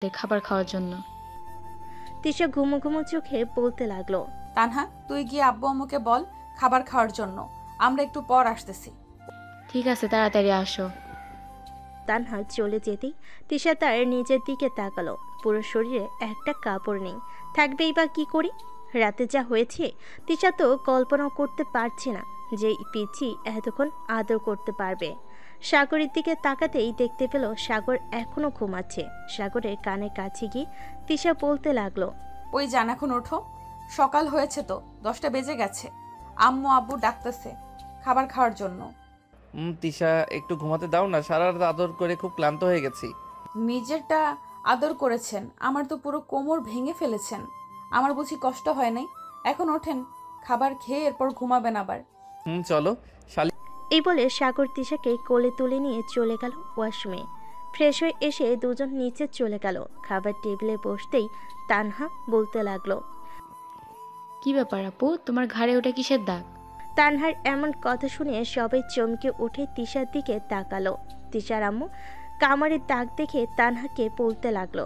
খাবার খাওয়ার জন্য। তিশা ঘুমো ঘুমো চোখে বলতে লাগলো। তানহা, তুই গিয়ে আব্বু আম্মুকে বল খাবার খাওয়ার জন্য। আমরা একটু পর আসতেছি। ঠিক আছে, তাড়াতাড়ি আসো। তানহা চলে যেতেই তিশা তার নিজের দিকে তাকালো। পুরো শরীরে একটা কাপড় নেই, থাকবেই বা কি করি। রাতে যা হয়েছে তিশা তো কল্পনাও করতে পারছে না যে পিচি এতক্ষণ আদর করতে পারবে। সাগরের দিকে তাকাতেই দেখতে পেল সাগর এখনো ঘুমাচ্ছে। সাগরের কানে কাছে গিয়ে তিশা বলতে লাগলো। ওই জান, এখন ওঠো, সকাল হয়েছে তো, 10টা বেজে গেছে। আম্মু আব্বু ডাকতেছে খাবার খাওয়ার জন্য। তিশা একটু ঘুমাতে দাও না, সারা রাত আদর করে খুব ক্লান্ত হয়ে গেছি। নিজেরটা আদর করেছেন, আমার তো পুরো কোমর ভেঙে ফেলেছেন। আমার বুঝি কষ্ট হয় নাই? এখন ওঠেন, খাবার খেয়ে এরপর ঘুমাবেন আবার। চলো শালি। এই বলে সাগর তিশাকে কোলে তুলে নিয়ে চলে গেল ওয়াশরুমে। ফ্রেশ হয়ে এসে দুজন নিচে চলে গেল। খাবার টেবিলে বসতেই তানহা বলতে লাগলো। কি ব্যাপার আপু, তোমার ঘাড়ে ওটা কিসের দাগ? তানহার এমন কথা শুনে সবাই চমকে উঠে তিশার দিকে তাকালো। তিশার আম্মু কামারের দাগ দেখে তানহাকে বলতে লাগলো।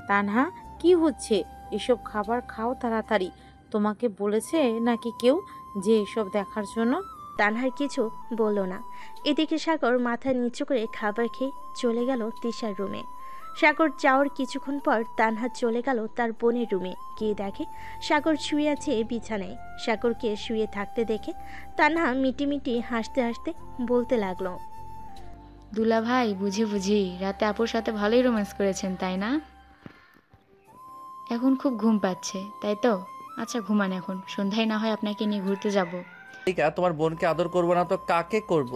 তানহা, কি হচ্ছে? এসব খাবার খাও তাড়াতাড়ি। তোমাকে বলেছে নাকি কেউ যে এসব দেখার জন্য? তানহার কিছু বলল না। এদিকে সাগর মাথা নিচু করে খাবার খেয়ে চলে গেল তিশার রুমে। সাগর যাওয়ার কিছুক্ষণ পর তানহা চলে গেল তার বোনের রুমে। গিয়ে দেখে সাগর শুয়ে আছে বিছানায়। সাগরকে শুয়ে থাকতে দেখে তানহা মিটিমিটি হাসতে হাসতে বলতে লাগলো। দুলা ভাই, বুঝি বুঝি রাতে আপুর সাথে ভালোই রোম্যান্স করেছেন, তাই না? এখন খুব ঘুম পাচ্ছে, তাই তো? আচ্ছা ঘুমান, এখন সন্ধ্যায় না হয় আপনাকে নিয়ে ঘুরতে যাব। তোমার বোনকে আদর করবো না তো কাকে করব?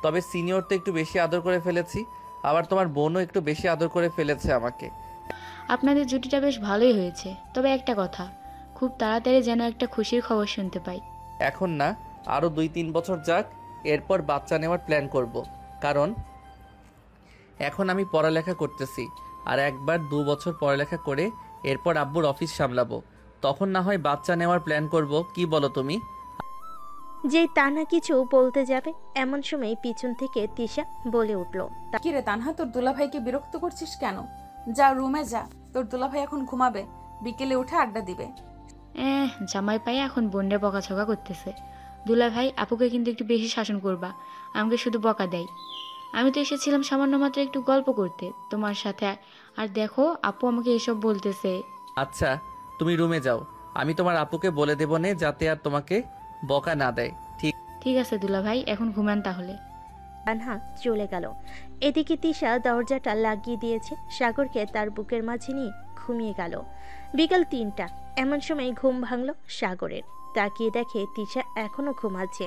তবে সিনিয়র তো একটু বেশি আদর করে ফেলেছি, আবার তোমার বোনও একটু বেশি আদর করে ফেলেছে আমাকে। আপনাদের জুটিটা বেশ ভালোই হয়েছে, তবে একটা কথা, খুব তাড়াতাড়ি যেন একটা খুশির খবর শুনতে পাই। এখন না, আরও 2-3 বছর যাক, এরপর বাচ্চা নেওয়ার প্ল্যান করব। কারণ এখন আমি পড়ালেখা করতেছি, আর একবার 2 বছর পড়ালেখা করে এরপর আব্বুর অফিস সামলাবো, তখন না হয় বাচ্চা নেওয়ার প্ল্যান করব। কি বলো তুমি? যেই তানহা কিছু বলতে যাবে এমন সময় পিছন থেকে তিশা বলে উঠল। কিরে তানহা, তোর দুলাভাইকে বিরক্ত করছিস কেন? যা রুমে যা, তোর দুলাভাই এখন ঘুমাবে, বিকেলে উঠে আড্ডা দিবে। জামাই পাই এখন বোনরে বকাঝকা করতেছে। দুলা ভাই, আপুকে কিন্তু একটু বেশি শাসন করবা, আমাকে শুধু বকা দেয়। আমি তো এসেছিলাম সামান্য মাত্র একটু গল্প করতে তোমার সাথে, আর দেখো আপু আমাকে এসব বলতেছে। আচ্ছা, তুমি রুমে যাও, আমি তোমার আপুকে বলে দেবো নে যাতে আর তোমাকে বকা না দেয়। ঠিক ঠিক আছে দুলা ভাই, এখন ঘুমান তাহলে। তানহা চলে গেল। এদিকে তিশা দরজাটা লাগিয়ে দিয়েছে। সাগরকে তার বুকের মাঝে নিয়ে ঘুমিয়ে গেল। বিকাল 3টা এমন সময় ঘুম ভাঙল সাগরের। তাকিয়ে দেখে তিশা এখনো ঘুমাচ্ছে।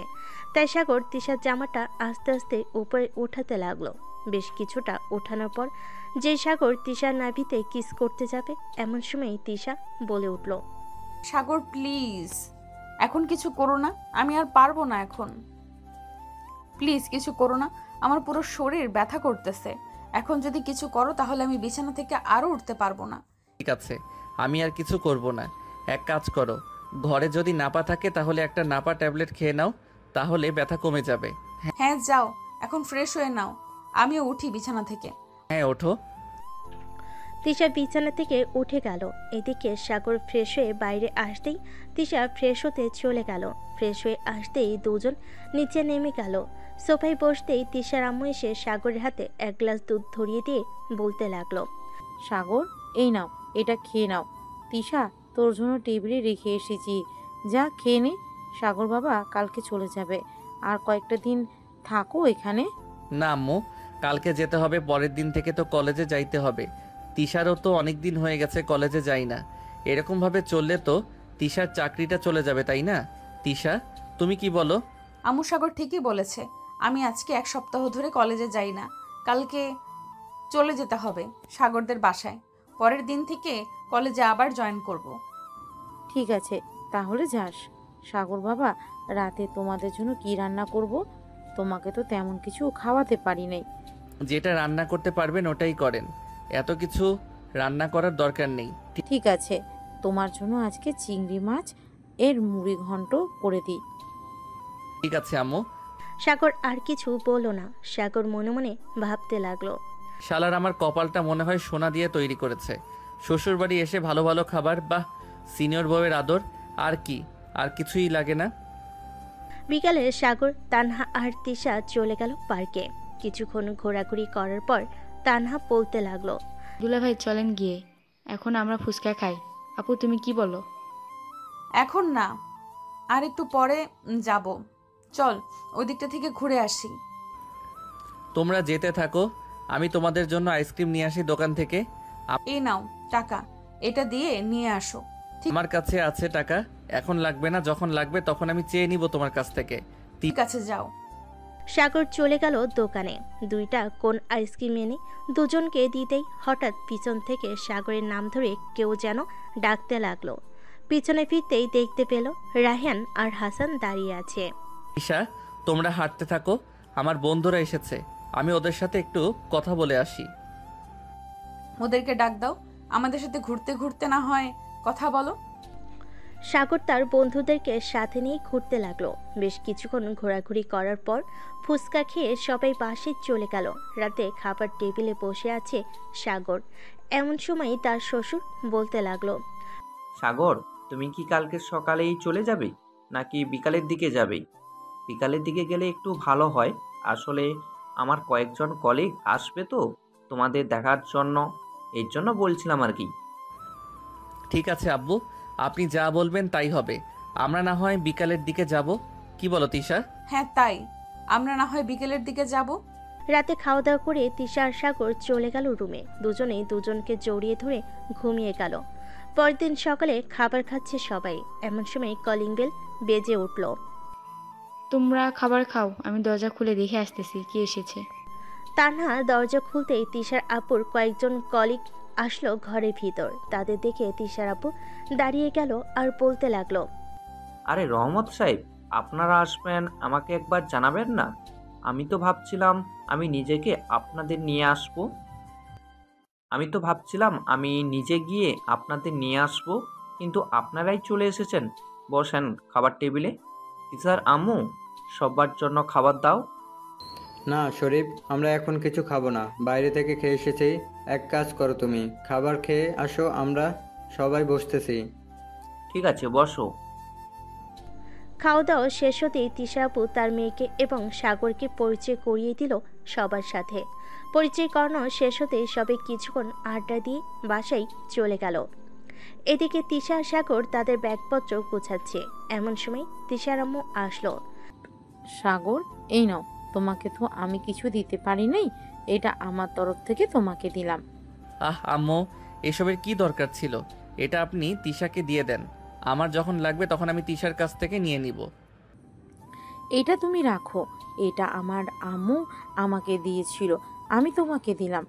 তাই সাগর তিশার জামাটা আস্তে আস্তে উপরে ওঠাতে লাগলো। বেশ কিছুটা ওঠানোর পর যে সাগর তিশার নাভিতে কিস করতে যাবে এমন সময় তিশা বলে উঠল। সাগর প্লিজ, এখন কিছু করো না, আমি আর পারবো না এখন। প্লিজ কিছু করো না, আমার পুরো শরীর ব্যথা করতেছে। এখন যদি কিছু করো তাহলে আমি বিছানা থেকে আরো উঠতে পারবো না। ঠিক আছে, আমি আর কিছু করব না। এক কাজ করো, ঘরে যদি নাপা থাকে তাহলে একটা নাপা ট্যাবলেট খেয়ে নাও, তাহলে ব্যথা কমে যাবে। হ্যাঁ যাও, এখন ফ্রেশ হয়ে নাও, আমিও উঠি বিছানা থেকে। হ্যাঁ ওঠো। তিশা বিছানা থেকে উঠে গেল। এদিকে সাগর ফ্রেশ হয়ে বাইরে আসতেই তিশা ফ্রেশ হতে চলে গেল। ফ্রেশ হয়ে আসতেই দুজন নিচে নেমে গেল। সোফায় বসতেই তিশার আম্মু এসে সাগরের হাতে এক গ্লাস দুধ ধরিয়ে দিয়ে বলতে লাগলো। সাগর, এই নাও, এটা খেয়ে নাও। তিশা, তোর জন্য টেবিলে রেখে এসেছি, যা খেয়ে নে। সাগর বাবা কালকে চলে যাবে, আর কয়েকটা দিন থাকো এখানে। না আম্মু, কালকে যেতে হবে, পরের দিন থেকে তো কলেজে যাইতে হবে। তিশারও তো অনেক দিন হয়ে গেছে কলেজে যাই না। এরকমভাবে চললে তো তিশার চাকরিটা চলে যাবে, তাই না? তিশা, তুমি কি বলো? আম্মু, সাগর ঠিকই বলেছে। আমি আজকে 1 সপ্তাহ ধরে কলেজে যাই না, কালকে চলে যেতে হবে সাগরদের বাসায়। পরের দিন থেকে কলেজে আবার জয়েন করব। ঠিক আছে, তাহলে যাস। সাগর বাবা রাতে তোমাদের জন্য কি রান্না করব? তোমাকে তো তেমন কিছু খাওয়াতে পারি নাই। যেটা রান্না করতে পারবেন ওটাই করেন, এত কিছু রান্না করার দরকার নেই। ঠিক আছে, তোমার জন্য আজকে চিংড়ি মাছ এর মুড়ি ঘন্ট করে দিই। ঠিক আছে আম্মু। সাগর আর কিছু বলল না। সাগর মনে মনে ভাবতে লাগলো। শালার আমার কপালটা মনে হয় সোনা দিয়ে তৈরি করেছে। শ্বশুরবাড়ি এসে ভালো ভালো খাবার, বাহ, সিনিয়র বউয়ের আদর, আর কি, আর কিছুই লাগে না। বিকালে সাগর, তানহা আর তিশা চলে গেল পার্কে। কিছুক্ষণ ঘোরাঘুরি করার পর তানহা বলতে লাগলো, দুলাভাই চলেন গিয়ে, এখন আমরা ফুচকা খাই। আপু তুমি কি বলো? এখন না, আর একটু পরে যাব। চল ওই দিকটা থেকে ঘুরে আসি। তোমরা যেতে থাকো, আমি তোমাদের জন্য আইসক্রিম নিয়ে আসি দোকান থেকে। এই নাও টাকা, এটা দিয়ে নিয়ে আসো। আমার কাছে আছে টাকা, এখন লাগবে না, যখন লাগবে তখন আমি চেয়ে নিব তোমার কাছ থেকে। ঠিক আছে যাও। সাগর চলে গেল দোকানে। দুইটা কোন আইসক্রিম এনে দুজনকে দিতেই হঠাৎ পিছন থেকে সাগরের নাম ধরে কেউ যেন ডাকতে লাগলো। পিছনে ফিরতেই দেখতে পেল রায়হান আর হাসান দাঁড়িয়ে আছে। ঈশা, তোমরা হাঁটতে থাকো, আমার বন্ধুরা এসেছে, আমি ওদের সাথে একটু কথা বলে আসি। ওদেরকে ডাক দাও, আমাদের সাথে ঘুরতে ঘুরতে না হয় কথা বলো। সাগর তার বন্ধুদেরকে সাথে নিয়ে ঘুরতে লাগলো। বেশ কিছুক্ষণ ঘোরাঘুরি করার পর ফুচকা খেয়ে সবাই বাসে চলে গেল। রাতে খাবার টেবিলে বসে আছে সাগর। এমন সময় তার শ্বশুর বলতে লাগলো, সাগর, তুমি কি কালকে সকালেই চলে যাবে নাকি বিকালের দিকে যাবে? বিকালের দিকে গেলে একটু ভালো হয়। আসলে আমার কয়েকজন কলিগ আসবে তো তোমাদের দেখার জন্য, এর জন্য বলছিলাম আর কি। ঠিক আছে আব্বু, আপনি যা বলবেন তাই হবে। আমরা না হয় বিকালের দিকে যাব, কি বলো তিশা? হ্যাঁ তাই, আমরা না হয় বিকেলের দিকে যাব। রাতে খাওয়া দাওয়া করে তিশা আর সাগর চলে গেল রুমে। দুজনেই দুজনকে জড়িয়ে ধরে ঘুমিয়ে গেল। পরদিন সকালে খাবার খাচ্ছে সবাই। এমন সময় কলিং বেল বেজে উঠল। তোমরা খাবার খাও, আমি দরজা খুলে দেখে আসতেছি কি এসেছে। তানহা দরজা খুলতেই তিশার আপুর কয়েকজন কলিগ আসলো ঘরের ভিতর। তাদের দেখে তিশার আপু দাঁড়িয়ে গেল আর বলতে লাগলো, আরে রহমত সাহেব, আপনারা আসবেন আমাকে একবার জানাবেন না? আমি তো ভাবছিলাম আমি নিজে গিয়ে আপনাদের নিয়ে আসব, কিন্তু আপনারাই চলে এসেছেন। বসেন খাবার টেবিলে। স্যার, আম্মু, সবার জন্য খাবার দাও। না শরীফ, আমরা এখন কিছু খাবো না, বাইরে থেকে খেয়ে এসেছি। এক কাজ করো, তুমি খাবার খেয়ে আসো, আমরা সবাই বসতেছি। ঠিক আছে, বসো। খাওয়া দাওয়া শেষ হতেই তিশা আপু তার মেয়েকে এবং সাগরকে পরিচয় করিয়ে দিল সবার সাথে। পরিচয় করানো শেষ হতেই সবাই কিছুক্ষণ আড্ডা দিয়ে বাসায় চলে গেল। এদিকে তিশা আর সাগর তাদের ব্যাগপত্র গোছাচ্ছে। এমন সময় তিশার আম্মু আসলো। সাগর, এই নাও, তোমাকে তো আমি কিছু দিতে পারি নাই, এটা আমার তরফ থেকে তোমাকে দিলাম। আহ আম্মু, এসবের কি দরকার ছিল? এটা আপনি তিশাকে দিয়ে দেন, আমার যখন লাগবে তখন আমি তিশার কাছ থেকে নিয়ে নিব। এটা তুমি রাখো, এটা আমার আম্মু আমাকে দিয়েছিল, আমি তোমাকে দিলাম।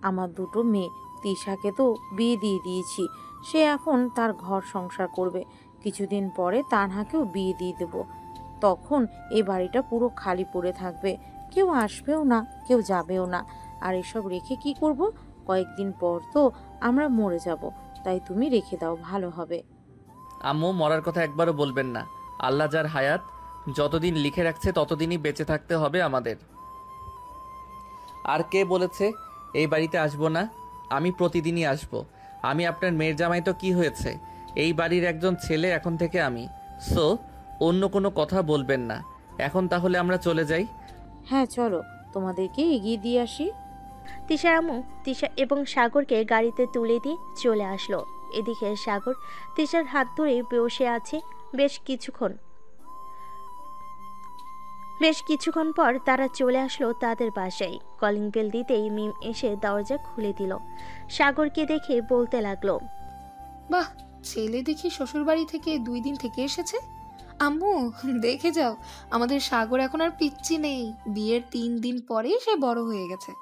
আমার দুটো মেয়ে, তিশাকে তো বিয়ে দিয়ে দিয়েছি, সে এখন তার ঘর সংসার করবে। কিছুদিন পরে তানহাকেও বিয়ে দিয়ে দেব। তখন এই বাড়িটা পুরো খালি পড়ে থাকবে, কেউ আসবেও না, কেউ যাবেও না। আর এসব রেখে কি করব? কয়েকদিন পর তো আমরা মরে যাব, তাই তুমি রেখে দাও, ভালো হবে। আম্মু, মরার কথা একবারও বলবেন না। আল্লাহ যার হায়াত যতদিন লিখে রাখছে ততদিনই বেঁচে থাকতে হবে আমাদের। আর কে বলেছে এই বাড়িতে আসবো না? আমি প্রতিদিনই আসব। আমি আপনার মেয়ের জামাই তো কি হয়েছে, এই বাড়ির একজন ছেলে এখন থেকে আমি। সো অন্য কোনো কথা বলবেন না। এখন তাহলে আমরা চলে যাই। হ্যাঁ চলো, তোমাদেরকে এগিয়ে দিয়ে আসি। তিশার আম্মু তিশা এবং সাগরকে গাড়িতে তুলে দিয়ে চলে আসলো। এদিকে সাগর তিশার হাত ধরে বসে আছে বেশ কিছুক্ষণ পর তারা চলে আসলো তাদের বাসায়। কলিং বেল দিতেই মিম এসে দরজা খুলে দিল। সাগরকে দেখে বলতে লাগলো, বাহ, ছেলে দেখি শ্বশুরবাড়ি থেকে 2 দিন থেকে এসেছে। আম্মু দেখে যাও, আমাদের সাগর এখন আর পিচ্চি নেই, বিয়ের 3 দিন পরেই সে বড় হয়ে গেছে।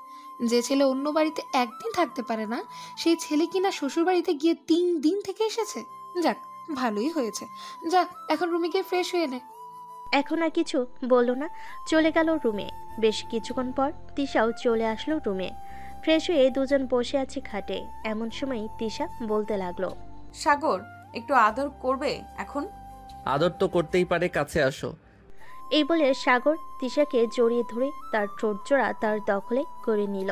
যে ছেলে অন্য বাড়িতে একদিন থাকতে পারে না, সেই ছেলে কিনা শ্বশুর বাড়িতে গিয়ে 3 দিন থেকে এসেছে। যাক, ভালোই হয়েছে। যা, এখন রুমে গিয়ে ফ্রেশ হয়ে নে। এখন আর কিছু বলল না, চলে গেল রুমে। বেশ কিছুক্ষণ পর তিশাও চলে আসলো রুমে। ফ্রেশ হয়ে দুজন বসে আছে খাটে। এমন সময় তিশা বলতে লাগলো, সাগর, একটু আদর করবে এখন? আদর তো করতেই পারে, কাছে আসো। এই বলে সাগর তিশাকে জড়িয়ে ধরে তার ঠোঁট জোড়া তার দখলে করে নিল।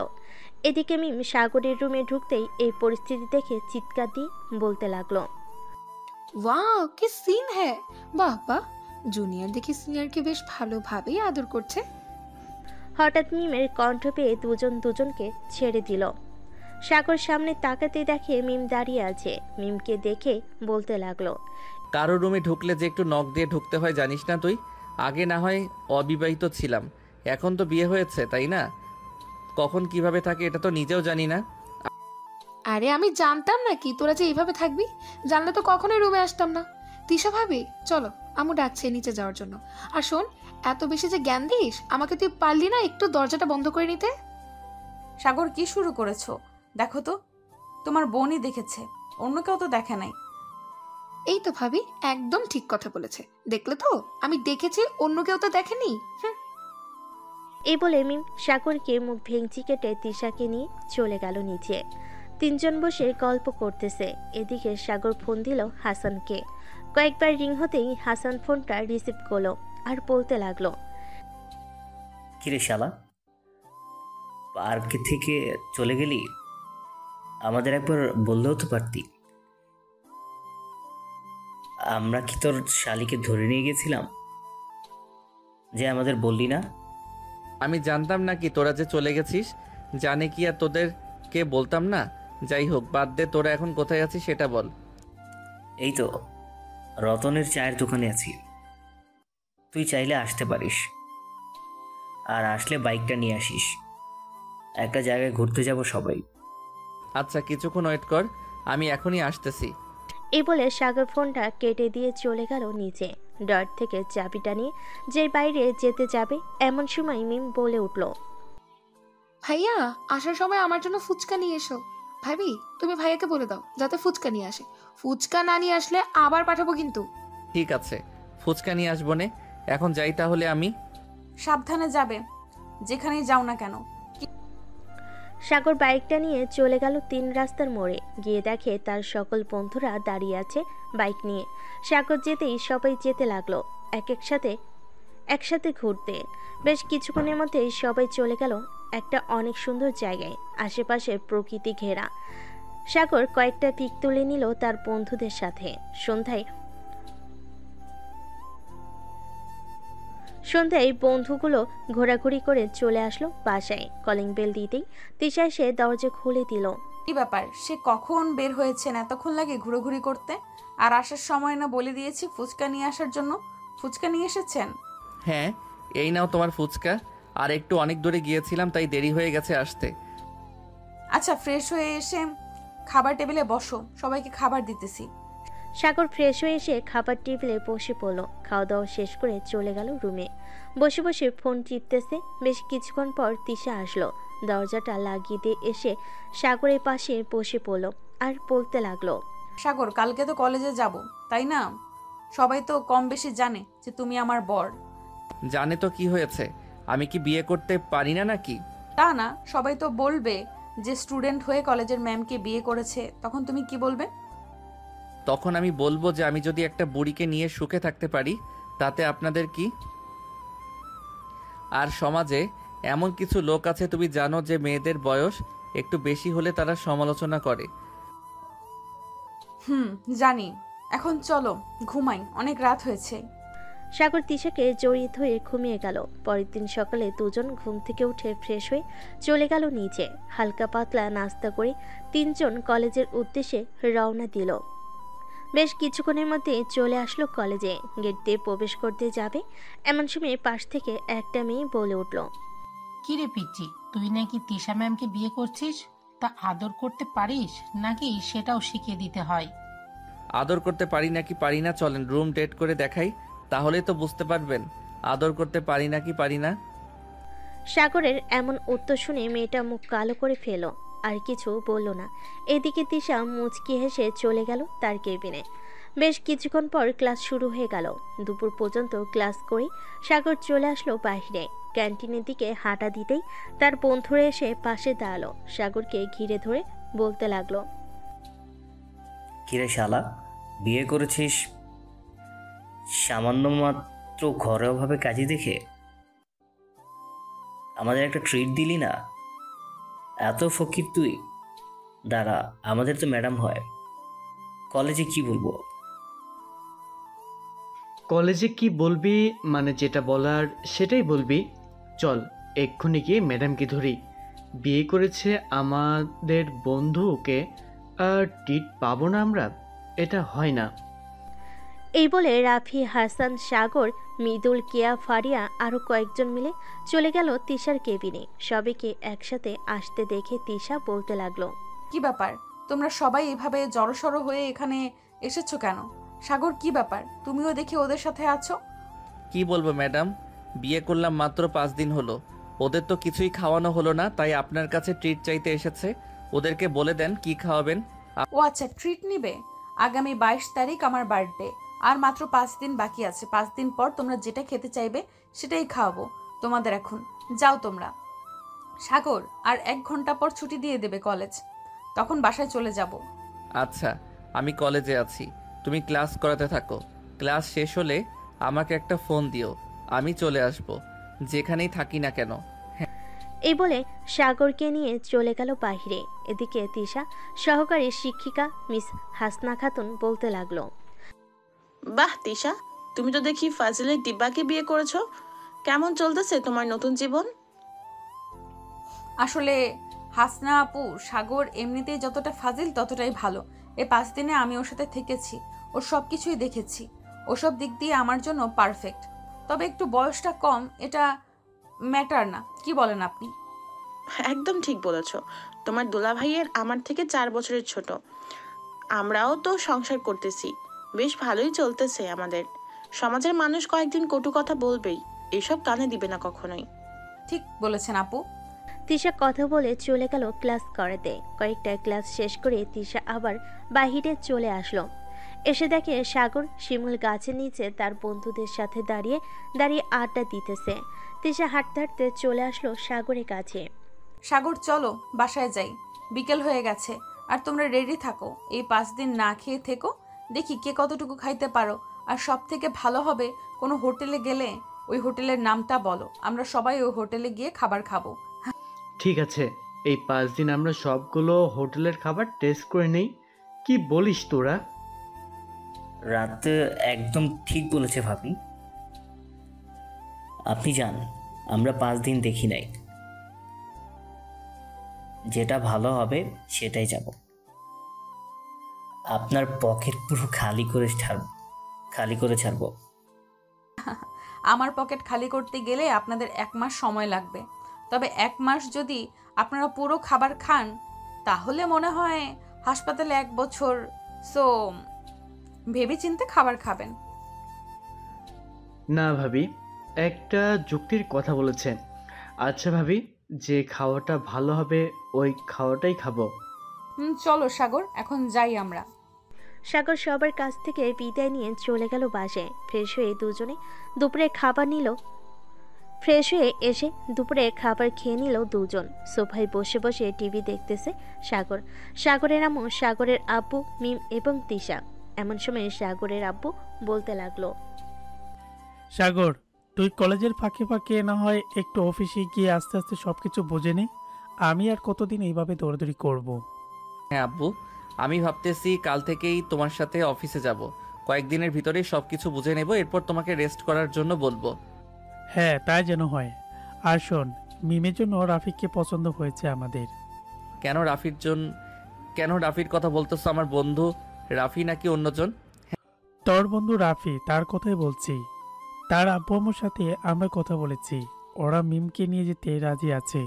এদিকে মিম সাগরের রুমে ঢুকতেই এই পরিস্থিতি দেখে চিৎকার দিয়ে বলতে লাগলো, ওয়াও কি সিন হ্যাঁ, বাহ বাহ, জুনিয়র দেখি সিনিয়রকে বেশ ভালোভাবেই আদর করছে। হঠাৎ মিমের কণ্ঠ পেয়ে দুজন দুজনকে ছেড়ে দিল। সাগর সামনে তাকাতে দেখে মিম দাঁড়িয়ে আছে। মিমকে দেখে বলতে লাগলো, কারো রুমে ঢুকলে যে একটু নখ দিয়ে ঢুকতে হয় জানিস না তুই? আগে না হয় অবিবাহিত ছিলাম, এখন তো বিয়ে হয়েছে, তাই না? কখন কিভাবে থাকে এটা তো নিজেও জানি না। আরে আমি জানতাম নাকি তোরা যে এইভাবে থাকবি, জানলে তো কখনোই রুমে আসতাম না। তিশা ভাবি চলো, আম্মু ডাকছে নিচে যাওয়ার জন্য। আর শোন, এত বেশি যে জ্ঞান দিস আমাকে, তুই পারলি না একটু দরজাটা বন্ধ করে নিতে? সাগর কি শুরু করেছো? দেখো তো, তোমার বোনই দেখেছে, অন্য কেউ তো দেখে নাই। এই তো ভাবি একদম ঠিক কথা বলেছে, দেখলে তো আমি দেখেছি, অন্য কেউ তো দেখেনি। এই বলে মিম সাগরকে মুখ ভেঙচি কেটে তিশাকে নিয়ে চলে গেল নিচে। তিনজন বসে গল্প করতেছে। এদিকে সাগর ফোন দিল হাসানকে। কয়েকবার রিং হতেই হাসান ফোনটা রিসিভ করলো আর বলতে লাগলো, কিরে শালা, পার্ক থেকে চলে গেলি? আমাদের একবার বললেও তো পারতি। আমরা কি তোর শালিকে ধরে নিয়ে গেছিলাম যে আমাদের বললি না? আমি জানতাম নাকি তোরা যে চলে গেছিস? জানে কি আর তোদেরকে বলতাম না? যাই হোক, বাদ দে, তোরা এখন কোথায় আছিস সেটা বল। এই তো রতনের চায়ের দোকানে আছি, তুই চাইলে আসতে পারিস। আর আসলে বাইকটা নিয়ে আসিস, একটা জায়গায় ঘুরতে যাব সবাই। আচ্ছা, কিছুক্ষণ ওয়েট কর, আমি এখনই আসতেছি। এই বলে সাগর ফোনটা কেটে দিয়ে চলে গেল নিচে। ডর থেকে চাবিটা নিয়ে যে বাইরে যেতে যাবে এমন সময় মিম বলে উঠল, ভাইয়া আসার সময় আমার জন্য ফুচকা নিয়ে এসো। ভাবি তুমি ভাইয়াকে বলে দাও যাতে ফুচকা নিয়ে আসে, ফুচকা না নিয়ে আসলে আবার পাঠাবো কিন্তু। ঠিক আছে, ফুচকা নিয়ে আসবো নে। এখন যাই তাহলে আমি। সাবধানে যাবে, যেখানেই যাও না কেন। সাগর বাইকটা নিয়ে চলে গেল 3 রাস্তার মোড়ে। গিয়ে দেখে তার সকল বন্ধুরা দাঁড়িয়ে আছে বাইক নিয়ে। সাগর যেতেই সবাই যেতে লাগলো একসাথে ঘুরতে। বেশ কিছুক্ষণের মধ্যেই সবাই চলে গেল একটা অনেক সুন্দর জায়গায়, আশেপাশে প্রকৃতি ঘেরা। সাগর কয়েকটা পিক তুলে নিল তার বন্ধুদের সাথে। সন্ধ্যায় বন্ধুগুলো ঘোরাঘুরি করে চলে আসলো বাসায়। কলিং বেল দিতেই তিশা এসে দরজা খুলে দিল। কি ব্যাপার, সে কখন বের হয়েছেন? এতক্ষণ লাগে ঘুরোঘুরি করতে? আর আসার সময় না বলে দিয়েছি ফুচকা নিয়ে আসার জন্য? ফুচকা নিয়ে এসেছেন? হ্যাঁ, এই নাও তোমার ফুচকা। আর একটু অনেক দূরে গিয়েছিলাম, তাই দেরি হয়ে গেছে আসতে। আচ্ছা, ফ্রেশ হয়ে এসে খাবার টেবিলে বসো, সবাইকে খাবার দিতেছি। সাগর ফ্রেশ হয়ে এসে খাবার টেবিলে বসে পড়ল। খাওয়া দাওয়া শেষ করে চলে গেল রুমে। বসে বসে ফোন টিপতেছে। বেশ কিছুক্ষণ পর তিশা আসলো। দরজাটা লাগিয়ে দিয়ে এসে সাগরের পাশে বসে পড়ল আর বলতে লাগলো, সাগর, কালকে তো কলেজে যাব, তাই না? সবাই তো কম বেশি জানে যে তুমি আমার বর। জানে তো কি হয়েছে? আমি কি বিয়ে করতে পারি না নাকি? তা না, সবাই তো বলবে যে স্টুডেন্ট হয়ে কলেজের ম্যামকে বিয়ে করেছে, তখন তুমি কি বলবে? তখন আমি বলবো যে আমি যদি একটা বুড়িকে নিয়ে সুখে থাকতে পারি তাতে আপনাদের কি? আর সমাজে এমন কিছু লোক আছে, তুমি জানো, যে মেয়েদের বয়স একটু বেশি হলে তারা সমালোচনা করে। জানি। এখন চলো ঘুমাই, অনেক রাত হয়েছে। সাগর তিশাকে জড়িয়ে ধরে ঘুমিয়ে গেল। পরের দিন সকালে দুজন ঘুম থেকে উঠে ফ্রেশ হয়ে চলে গেল নিচে। হালকা পাতলা নাস্তা করে তিনজন কলেজের উদ্দেশ্যে রওনা দিল। বেশ কিছুক্ষণের মধ্যে চলে আসলো কলেজে। গেট দিয়ে প্রবেশ করতে যাবে এমন সময় পাশ থেকে একটা মেয়ে বলে উঠল, কিরে পিচ্চি, তুই নাকি তিশা ম্যামকে বিয়ে করছিস? তা আদর করতে পারিস নাকি সেটাও শিখিয়ে দিতে হয়? আদর করতে পারি নাকি পারি না চলেন রুম ডেট করে দেখাই, তাহলে তো বুঝতে পারবেন আদর করতে পারি নাকি পারি না। সাগরের এমন উত্তর শুনে মেয়েটা মুখ কালো করে ফেল, আর কিছু বলল না। এদিকে তিশা মুচকি হেসে চলে গেল তার কেবিনে। বেশ কিছুক্ষণ পর ক্লাস শুরু হয়ে গেল। দুপুর পর্যন্ত ক্লাস করে সাগর চলে আসলো বাইরে। ক্যান্টিনের দিকে হাঁটা দিতেই তার বন্ধুরা এসে পাশে দাঁড়ালো। সাগরকে ঘিরে ধরে বলতে লাগলো, কিরে শালা, বিয়ে করেছিস সামান্য মাত্র ঘরোয়াভাবে কাজে দেখে? আমাদের একটা ট্রিট দিলি না? এত ফকির তুই? দাঁড়া, আমাদের তো ম্যাডাম হয়। কলেজে কি বলবো? কলেজে কি বলবি মানে যেটা বলার সেটাই বলবি। চল এক্ষুনি গিয়ে ম্যাডামকে ধরি। বিয়ে করেছে আমাদের বন্ধুকে, আর টিট পাবো না আমরা? এটা হয় না। এই বলে রাফি, হাসান, সাগর, মৃদুল, কেয়া, ফারিয়া আরও কয়েকজন মিলে চলে গেল তিশার কেবিনে। সবাইকে একসাথে আসতে দেখে তিশা বলতে লাগলো, কি ব্যাপার, তোমরা সবাই এভাবে জড়সড় হয়ে এখানে এসেছো কেন? সাগর, কি ব্যাপার? তুমিও দেখি ওদের সাথে আছো। কি বলবো ম্যাডাম, বিয়ে করলাম মাত্র 5 দিন হলো, ওদের তো কিছুই খাওয়ানো হলো না, তাই আপনার কাছে ট্রিট চাইতে এসেছে। ওদেরকে বলে দেন কি খাওয়াবেন। ও আচ্ছা, ট্রিট নিবে। আগামী 22 তারিখ আমার বার্থডে, আর মাত্র 5 দিন বাকি আছে। 5 দিন পর তোমরা যেটা খেতে চাইবে সেটাই খাওয়াবো তোমাদের। এখন যাও তোমরা। সাগর, আর 1 ঘন্টা পর ছুটি দিয়ে দেবে কলেজ, তখন বাসায় চলে যাব। আচ্ছা, আমি কলেজে আছি, তুমি ক্লাস করাতে থাকো। ক্লাস শেষ হলে আমাকে একটা ফোন দিও, আমি চলে আসব, যেখানেই থাকি না কেন। এই বলে সাগরকে নিয়ে চলে গেল বাহিরে। এদিকে তিশা সহকারী শিক্ষিকা মিস হাসনা খাতুন বলতে লাগলো, বাহ তিশা, তুমি তো দেখি ফাজিলের ডিব্বাকে বিয়ে করেছো। কেমন চলতেছে তোমার নতুন জীবন? আসলে হাসনা আপু, সাগর এমনিতেই যতটা ফাজিল ততটাই ভালো। এই 5 দিনে আমি ওর সাথে থেকেছি, ওর সব কিছুই দেখেছি। ওসব দিক দিয়ে আমার জন্য পারফেক্ট। তবে একটু বয়সটা কম, এটা ম্যাটার না। কি বলেন আপনি? একদম ঠিক বলেছো। তোমার দুলাভাইয়ের আমার থেকে 4 বছরের ছোট। আমরাও তো সংসার করতেছি, বেশ ভালোই চলতেছে আমাদের। সমাজের মানুষ কয়েকদিন কটু কথা বলবেই, এসব কানে দিবে না কখনোই। ঠিক বলেছেন আপু। তিশা কথা বলে চলে গেল ক্লাস করাতে। কয়েকটা ক্লাস শেষ করে তিশা আবার বাহিরে চলে আসলো। এসে দেখে সাগর শিমুল গাছের নিচে তার বন্ধুদের সাথে দাঁড়িয়ে দাঁড়িয়ে আড্ডা দিতেছে। তিশা হাঁটতে হাঁটতে চলে আসলো সাগরের কাছে। সাগর, চলো বাসায় যাই, বিকেল হয়ে গেছে। আর তোমরা রেডি থাকো, এই 5 দিন না খেয়ে থেকো, দেখি কে কতটুকু খাইতে পারো। আর সব থেকে ভালো হবে কোনো হোটেলে গেলে ওই হোটেলের নামটা বলো, আমরা সবাই ওই হোটেলে গিয়ে খাবার খাবো। ঠিক আছে, এই 5 দিন আমরা সবগুলো হোটেলের খাবার টেস্ট করে নেই। কি বলিস তোরা? রাতে একদম ঠিক বলেছে ভাবি। আপনি যান, আমরা 5 দিন দেখি নাই, যেটা ভালো হবে সেটাই যাব। আপনার পকেট পুরো খালি করে ছাড়বো। আমার পকেট খালি করতে গেলে আপনাদের 1 মাস সময় লাগবে। তবে 1 মাস যদি আপনারা পুরো খাবার খান, তাহলে মনে হয় হাসপাতালে 1 বছর। সো ভেবেচিন্তে খাবার খাবেন। না ভাবি, একটা যুক্তির কথা বলেছেন। আচ্ছা ভাবি, যে খাওয়াটা ভালো হবে ওই খাওয়াটাই খাবো। চলো সাগর, এখন যাই আমরা। সাগর সবার কাছ থেকে বিদায় নিয়ে চলে গেল বাসায়। ফ্রেশ হয়ে দুজনে দুপুরে খাবার নিল। ফ্রেশ হয়ে এসে দুপুরে খাবার খেয়ে নিল দুজন। সোফায় বসে বসে টিভি দেখতেছে সাগর, সাগরের আম্মু, সাগরের আব্বু, মিম এবং তিশা। এমন সময় সাগরের আব্বু বলতে লাগলো, সাগর, তুই কলেজের ফাঁকে ফাঁকে না হয় একটু অফিসে গিয়ে আস্তে আস্তে সব কিছু বুঝে নে। আমি আর কতদিন এইভাবে দৌড়াদৌড়ি করব। হ্যাঁ আব্বু, আমি ভাবতেছি কাল থেকেই তোমার সাথে অফিসে যাব। কয়েকদিনের ভিতরেই সব কিছু বুঝে নেব, এরপর তোমাকে রেস্ট করার জন্য বলবো। হ্যাঁ, তাই যেন হয়। আর শোন, মিমের জন্য রাফিককে পছন্দ হয়েছে আমাদের। কেন রাফির কথা বলতেছো? আমার বন্ধু রাফি নাকি অন্যজন? তোর বন্ধু রাফি, তার কথাই বলছি। তার আব্বু আম্মুর সাথে আমরা কথা বলেছি, ওরা মিমকে নিয়ে যেতে রাজি আছে।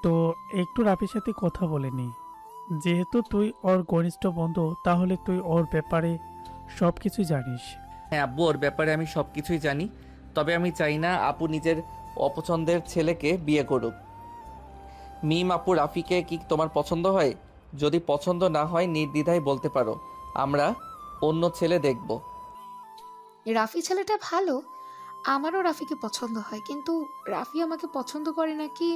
তো একটু রাফির সাথে কথা বলে নি। যেহেতু তুই ওর ঘনিষ্ঠ বন্ধু, তাহলে তুই ওর ব্যাপারে সব কিছু জানিস। হ্যাঁ আব্বু, ওর ব্যাপারে আমি সব কিছুই জানি। তবে আমি চাই না আপু নিজের অপছন্দের ছেলেকে বিয়ে করুক। মিম আপু, রাফিকে কি তোমার পছন্দ হয়? যদি পছন্দ না হয় নির্দ্বিধায় বলতে পারো, আমরা অন্য ছেলে দেখব। রাফি ছেলেটা ভালো, আমারও রাফিকে পছন্দ হয়, কিন্তু রাফি আমাকে পছন্দ করে নাকি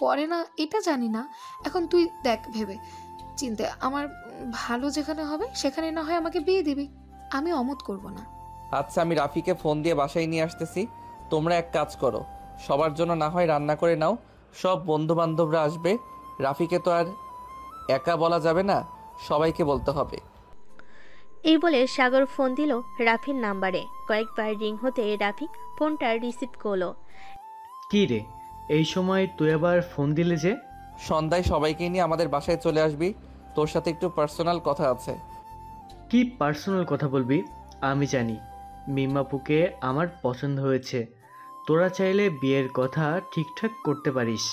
করে না এটা জানি না। এখন তুই দেখ ভেবে চিন্তে, আমার ভালো যেখানে হবে সেখানে না হয় আমাকে বিয়ে দিবি, আমি অমত করব না। আচ্ছা, আমি রাফিকে ফোন দিয়ে বাসায় নিয়ে আসতেছি। তোমরা এক কাজ করো, সবার জন্য না হয় রান্না করে নাও, সব বন্ধু বান্ধবরা আসবে, রাফিকে তো আর একা বলা যাবে না, সবাইকে বলতে হবে। এই বলে সাগর ফোন দিল রাফির নাম্বারে। কয়েকবার রিং হতে রাফি ফোনটা রিসিভ করলো। কি রে, এই সময় তুই আবার ফোন দিলে যে? সন্ধ্যায় সবাইকে নিয়ে আমাদের বাসায় চলে আসবি, তোর সাথে একটু পার্সোনাল কথা আছে। কি পার্সোনাল কথা বলবি? আমি জানি মিমাপুকে আমার পছন্দ হয়েছে। তোরা চাইলে বিয়ের কথা ঠিকঠাক করতে পারিস।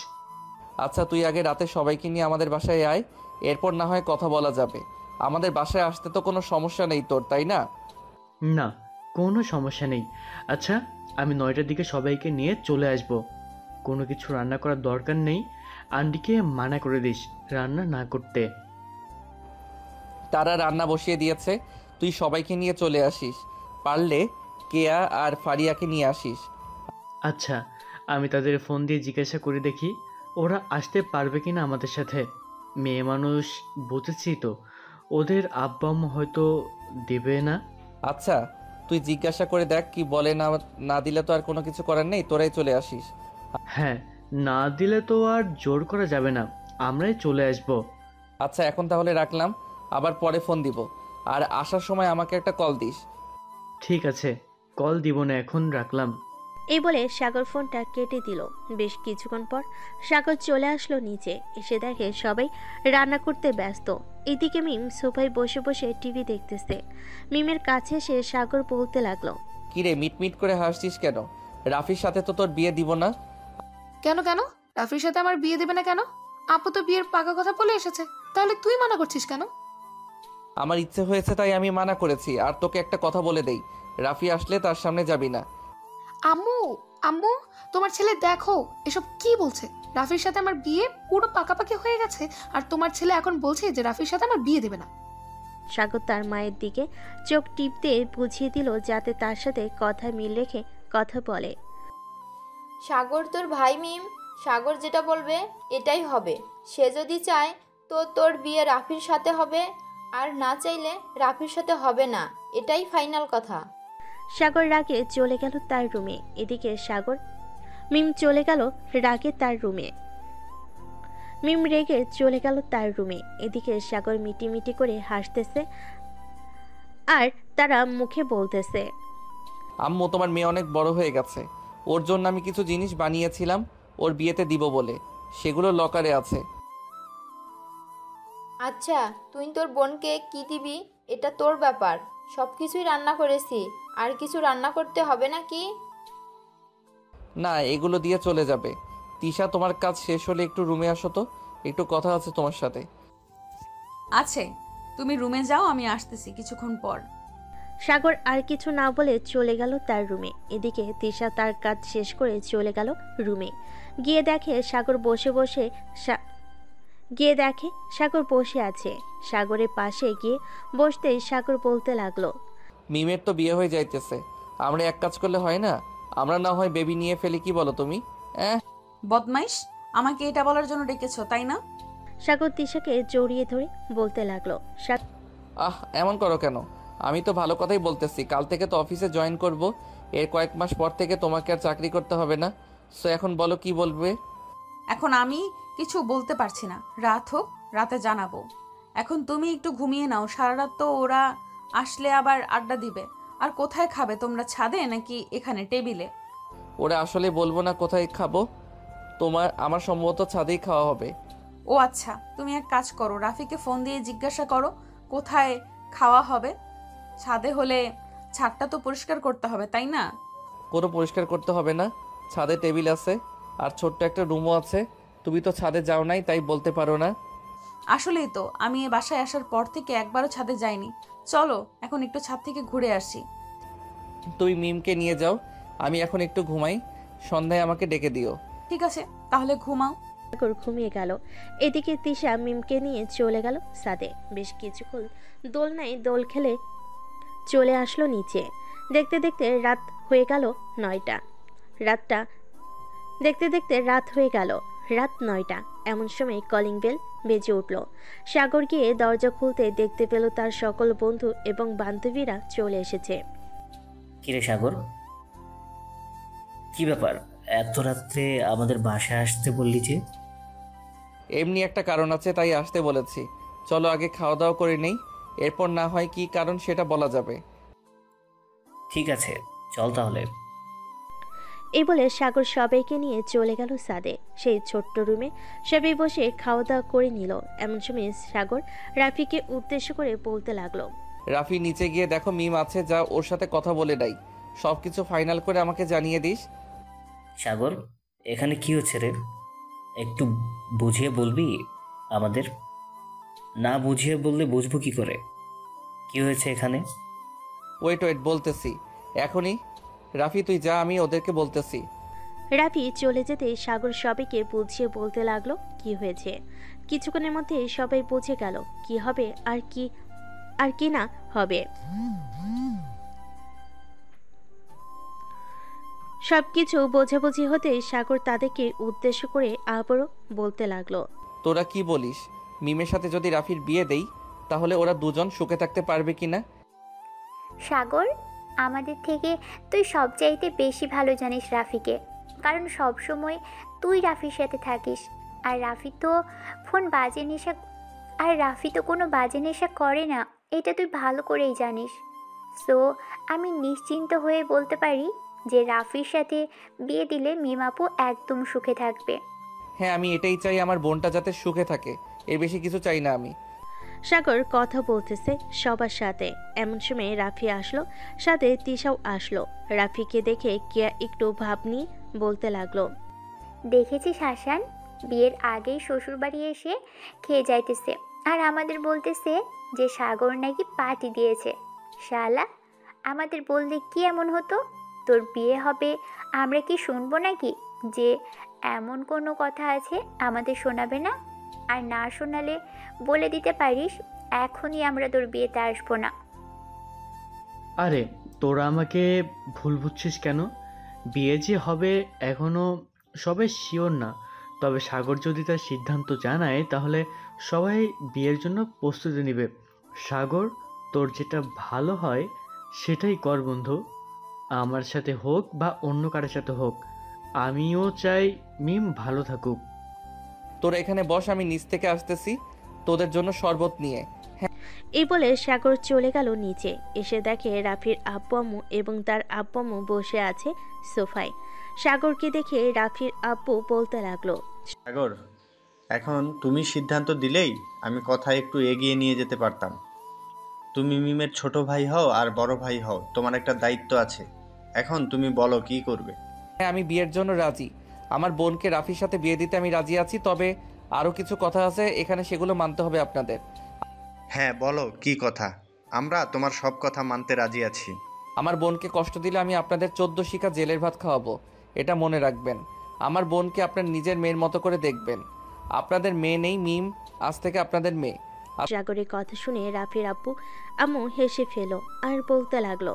আচ্ছা, তুই আগে রাতে সবাইকে নিয়ে আমাদের বাসায় আয়, এরপর না হয় কথা বলা যাবে। আমাদের বাসায় আসতে তো কোনো সমস্যা নেই তোর, তাই না? না, কোনো সমস্যা নেই। আচ্ছা, আমি 9টার দিকে সবাইকে নিয়ে চলে আসব। কোনো কিছু রান্না করার দরকার নেই। আন্টিকে মানা করে দিস রান্না না করতে। তারা রান্না বসিয়ে দিয়েছে, তুই সবাইকে নিয়ে চলে আসিস। পারলে কেয়া আর ফারিয়াকে নিয়ে আসিস। আচ্ছা, আমি তাদের ফোন দিয়ে জিজ্ঞাসা করে দেখি ওরা আসতে পারবে কিনা আমাদের সাথে। মেয়ে মানুষ, বুঝেছি তো, ওদের আব্বা আম্মা হয়তো দেবে না। আচ্ছা, তুই জিজ্ঞাসা করে দেখ কি বলে। না না দিলে তো আর কোনো কিছু করার নেই, তোরাই চলে আসিস। হ্যাঁ, না দিলে তো আর জোর করা যাবে না, আমরাই চলে আসব। আচ্ছা, এখন তাহলে রাখলাম, আবার পরে ফোন দিব। আর আসার সময় আমাকে একটা কল দিস। ঠিক আছে, কল দিব না, এখন রাখলাম। এই বলে সাগর ফোনটা কেটে দিল। বেশ কিছুক্ষণ পর সাগর চলে আসলো নিচে। এসে দেখে সবাই রান্না করতে ব্যস্ত। এদিকে মিম সোফায় বসে বসে টিভি দেখতেছে। মিমের কাছে এসে সাগর বলতে লাগলো, কিরে মিটমিট করে হাসছিস কেন? রাফির সাথে তো তোর বিয়ে দিব না। কেন কেন রাফির সাথে আমার বিয়ে দেবে না কেন? আপু তো বিয়ের পাকা কথা বলে এসেছে, তাহলে তুই মানা করছিস কেন? আমার ইচ্ছে হয়েছে তাই আমি মানা করেছি। আর তোকে একটা কথা বলে দেই, রাফি আসলে তার সামনে যাবি না। আম্মু, আম্মু, তোমার ছেলে দেখো এসব কি বলছে। রাফির সাথে আমার বিয়ে পুরো পাকাপাকি হয়ে গেছে, আর তোমার ছেলে এখন বলছে যে রাফির সাথে আমার বিয়ে দেবে না। সাগর তার মায়ের দিকে চোখ টিপতে বুঝিয়ে দিল যাতে তার সাথে কথা মিল রেখে কথা বলে। সাগর তোর ভাই মিম, সাগর যেটা বলবে এটাই হবে। সে যদি চায় তো তোর বিয়ে রাফির সাথে হবে, আর না চাইলে রাফির সাথে হবে না, এটাই ফাইনাল কথা। সাগর রাগে চলে গেল তার রুমে। এদিকে মিম চলে গেল রাগে তার রুমে। মিম রেগে চলে গেল তার রুমে। এদিকে সাগর মিটিমিটি করে হাসতেছে আর তারা মুখে বলতেছে, আম্মু, তোমার মেয়ে অনেক বড় হয়ে গেছে। ওর জন্য আমি কিছু জিনিস বানিয়েছিলাম ওর বিয়েতে দিব বলে, সেগুলো লকারে আছে। আচ্ছা, তুই তোর বোনকে কি দিবি এটা তোর ব্যাপার। সব কিছুই রান্না করেছি, আর কিছু রান্না করতে হবে নাকি? না, এগুলো দিয়ে চলে যাবে। তিশা, তোমার কাজ শেষ হলে একটু রুমে আসো তো, একটু কথা আছে তোমার সাথে। আছে, তুমি রুমে যাও, আমি আসতেছি কিছুক্ষণ পর। সাগর আর কিছু না বলে চলে গেল তার রুমে। এদিকে তিশা তার কাজ শেষ করে চলে গেল রুমে। গিয়ে দেখে সাগর বসে আছে। সাগরের পাশে গিয়ে বসতেই সাগর বলতে লাগলো, মিমের তো বিয়ে হয়ে যাইতেছে, আমরা এক কাজ করলে হয় না? আমরা না হয় বেবি নিয়ে ফেলি, কি বলো তুমি? বদমাইশ, আমাকে এটা বলার জন্য ডেকেছো তাই না? সাগর তিশাকে জড়িয়ে ধরে বলতে লাগলো, এমন করো কেন? আমি তো ভালো কথাই বলতেছি। কাল থেকে তো অফিসে জয়েন করব, এর কয়েক মাস পর থেকে তোমাকে আর চাকরি করতে হবে না। সো এখন বলো কি বলবে? এখন আমি কিছু বলতে পারছি না, রাত হোক, রাতে জানাবো। এখন তুমি একটু ঘুমিয়ে নাও, সারা রাত তো ওরা আসলে আবার আড্ডা দিবে। আর কোথায় খাবে তোমরা, ছাদে নাকি এখানে টেবিলে? ওরা আসলে বলবো না কোথায় খাবো, আমার সম্ভবত ছাদেই খাওয়া হবে। ও আচ্ছা, তুমি এক কাজ করো, রাফিকে ফোন দিয়ে জিজ্ঞাসা করো কোথায় খাওয়া হবে। ছাদে হলে ছাদটা তো পরিষ্কার করতে হবে, তাই না? কোনো পরিষ্কার করতে হবে না, ছাদে টেবিল আছে আর ছোট্ট একটা রুমও আছে। তুমি তো ছাদে যাও নাই, তাই বলতে পারো না। আসলেই তো, আমি এ বাসায় আসার পর থেকে একবারও ছাদে যাইনি। চলো এখন একটু ছাদ থেকে ঘুরে আসি। তুমি মিমকে নিয়ে যাও, আমি এখন একটু ঘুমাই, সন্ধ্যায় আমাকে ডেকে দিও। ঠিক আছে, তাহলে ঘুমাও। সাগর ঘুমিয়ে গেল। এদিকে তিশা মিমকে নিয়ে চলে গেল ছাদে। বেশ কিছুক্ষণ দোলনায় দোল খেলে চলে আসলো নিচে। দেখতে দেখতে রাত হয়ে গেল 9টা। রাত 9টা। এমন সময় কলিং বেল বেজে উঠল। সাগর গিয়ে দরজা খুলতে দেখতে পেল তার সকল বন্ধু এবং বান্ধবীরা চলে এসেছে। কিরে সাগর, কি ব্যাপার? এত রাত্রে আমাদের বাসায় আসতে বললি যে? এমনি একটা কারণ আছে, তাই আসতে বলেছি। চলো আগে খাওয়া দাওয়া করে নেই, এরপর না হয় কি কারণ সেটা বলা যাবে। ঠিক আছে, চল তাহলে। এই বলে সাগর সবাইকে নিয়ে চলে গেল ছাদে। সেই ছোট্ট রুমে সবাই বসে খাওয়া দাওয়া করে নিল। এমন সময় সাগর রাফিকে উদ্দেশ্য করে বলতে লাগলো, রাফি, নিচে গিয়ে দেখো মিম আছে, যা ওর সাথে কথা বলে নাই, সব কিছু ফাইনাল করে আমাকে জানিয়ে দিস। সাগর, এখানে কি হচ্ছে রে? একটু বুঝিয়ে বলবি আমাদের? না বুঝিয়ে বললে বুঝবো কি করে? কি হয়েছে এখানে? ওয়েট বলতেছি এখনই। রাফি তুই যা, আমি ওদেরকে বলতেছি। রাফি চলে যেতে সাগর সবাইকে বুঝিয়ে বলতে লাগলো কি হয়েছে। কিছুক্ষণের মধ্যে সবাই বুঝে গেল কি হবে আর কি না হবে। সবকিছু বোঝাবুঝি হতে সাগর তাদেরকে উদ্দেশ্য করে আবারও বলতে লাগলো, তোরা কি বলিস? মিমের সাথে যদি রাফির বিয়ে দেই তাহলে ওরা দুজন সুখে থাকতে পারবে কিনা? সাগর, আমাদের থেকে তুই সবচাইতে বেশি ভালো জানিস রাফিকে, কারণ সব সময় তুই রাফির সাথে থাকিস। আর রাফি তো কোনো বাজে নেশা করে না, এটা তুই ভালো করেই জানিস। সো আমি নিশ্চিন্ত হয়ে বলতে পারি যে রাফির সাথে বিয়ে দিলে মিম আপু একদম সুখে থাকবে। হ্যাঁ, আমি এটাই চাই, আমার বোনটা যাতে সুখে থাকে, এর বেশি কিছু চাই না আমি। সাগর কথা বলতেছে সবার সাথে। এমন সময় রাফি আসলো, সাথে তিশাও আসলো। রাফিকে দেখে কিয়া একটু ভাব নিয়ে বলতে লাগলো, দেখেছিস হাসান, বিয়ের আগেই শ্বশুরবাড়ি এসে খেয়ে যাইতেছে আর আমাদের বলতেছে যে সাগর নাকি পার্টি দিয়েছে। শালা, আমাদের বললে কি এমন হতো? তোর বিয়ে হবে, আমরা কি শুনবো নাকি যে এমন কোনো কথা আছে আমাদের শোনাবে না? আর না শোনালে বলে দিতে পারিস এখনই আমরা তোর বিয়েতে আসবো না। আরে তোরা আমাকে ভুল বুঝছিস কেন? বিয়ে যে হবে এখনো সবাই শিওর না, তবে সাগর যদি তার সিদ্ধান্ত জানায় তাহলে সবাই বিয়ের জন্য প্রস্তুতি নেবে। সাগর, তোর যেটা ভালো হয় সেটাই কর বন্ধু, আমার সাথে হোক বা অন্য কারোর সাথে হোক। আমিও চাই মিম ভালো থাকুক। তোরা এখানে বস, আমি নিচ থেকে আসতেছি তোদের জন্য শরবত নিয়ে। এই বলে সাগর চলে গেল নিচে। এসে দেখে রাফির আব্বু আম্মু এবং তার আব্বু আম্মু বসে আছে সোফায়। সাগরকে দেখে রাফির আব্বু বলতে লাগলো, সাগর, এখন তুমি সিদ্ধান্ত দিলেই আমি কথা একটু এগিয়ে নিয়ে যেতে পারতাম। তুমি মিমের ছোট ভাই হও আর বড় ভাই হও, তোমার একটা দায়িত্ব আছে। এখন তুমি বলো কি করবে। হ্যাঁ, আমি বিয়ের জন্য রাজি। আমার বোনকে রাফির সাথে বিয়ে দিতে আমি রাজি আছি, তবে আরও কিছু কথা আছে এখানে, সেগুলো মানতে হবে আপনাদের। হ্যাঁ বলো কি কথা, আমরা তোমার সব কথা মানতে রাজি আছি। আমার বোনকে কষ্ট দিলে আমি আপনাদের 14 শিখা জেলের ভাত খাওয়াবো, এটা মনে রাখবেন। আমার বোনকে আপনার নিজের মেয়ের মতো করে দেখবেন। আপনাদের মেয়ে নেই মিম, আজ থেকে আপনাদের মেয়ে। সাগরের কথা শুনে রাফির আব্বু আম্মু হেসে ফেল আর বলতে লাগলো,